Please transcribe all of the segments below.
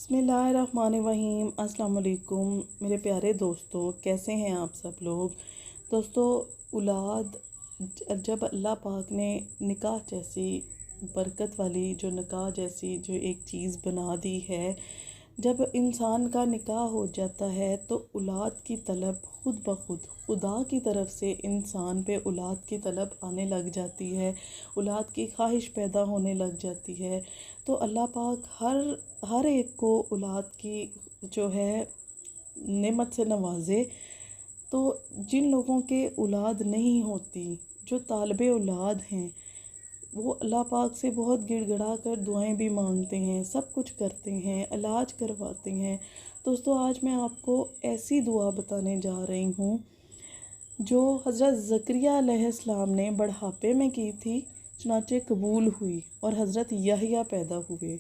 बिस्मिल्लाहिर्रहमानिर्रहीम। अस्सलाम वालेकुम मेरे प्यारे दोस्तों, कैसे हैं आप सब लोग। दोस्तों, औलाद जब अल्लाह पाक ने निकाह जैसी बरकत वाली निकाह जैसी जो एक चीज़ बना दी है, जब इंसान का निकाह हो जाता है तो औलाद की तलब खुद ब खुद खुदा की तरफ से इंसान पे औलाद की तलब आने लग जाती है, औलाद की ख्वाहिश पैदा होने लग जाती है। तो अल्लाह पाक हर एक को औलाद की जो है नेमत से नवाजे। तो जिन लोगों के औलाद नहीं होती, जो तालिबे औलाद हैं, वो अल्लाह पाक से बहुत गिड़गिड़ा कर दुआएं भी मांगते हैं, सब कुछ करते हैं, इलाज करवाते हैं। दोस्तों, आज मैं आपको ऐसी दुआ बताने जा रही हूँ जो हज़रत ज़करिया अलैहिस्सलाम ने बढ़ापे में की थी, चुनाचे कबूल हुई और हज़रत यहया पैदा हुए।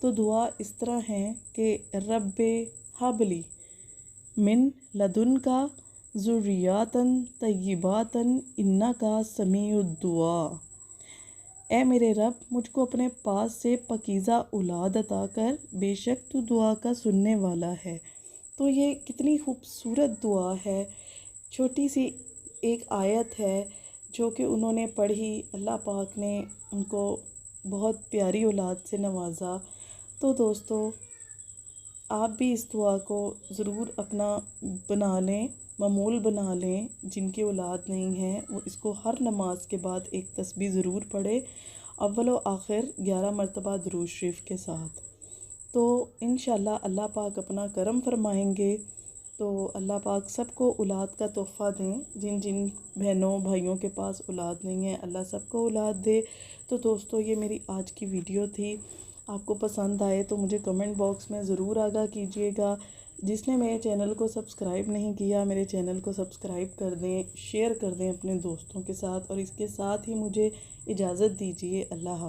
तो दुआ इस तरह है कि रब्बे हबली मिन लदुन का ज़ुर्रियातन तय्यिबातन इन्नका समीउद दुआ। ए मेरे रब, मुझको अपने पास से पकीज़ा औलाद अता कर, बेशक तू दुआ का सुनने वाला है। तो ये कितनी खूबसूरत दुआ है। छोटी सी एक आयत है जो कि उन्होंने पढ़ी, अल्लाह पाक ने उनको बहुत प्यारी औलाद से नवाजा। तो दोस्तों, आप भी इस दुआ को ज़रूर अपना बना लें, मामूल बना लें। जिनकी औलाद नहीं है वो इसको हर नमाज के बाद एक तस्बीह ज़रूर पढ़े, अव्वल व आखिर 11 मरतबा दुरूद शरीफ के साथ। तो इंशाल्लाह अल्लाह पाक अपना करम फरमाएंगे। तो अल्लाह पाक सबको औलाद का तोहफ़ा दें। जिन जिन बहनों भाइयों के पास औलाद नहीं है, अल्लाह सबको औलाद दे। तो दोस्तों, ये मेरी आज की वीडियो थी। आपको पसंद आए तो मुझे कमेंट बॉक्स में ज़रूर आगाह कीजिएगा। जिसने मेरे चैनल को सब्सक्राइब नहीं किया, मेरे चैनल को सब्सक्राइब कर दें, शेयर कर दें अपने दोस्तों के साथ। और इसके साथ ही मुझे इजाज़त दीजिए। अल्लाह हाफ़िज़।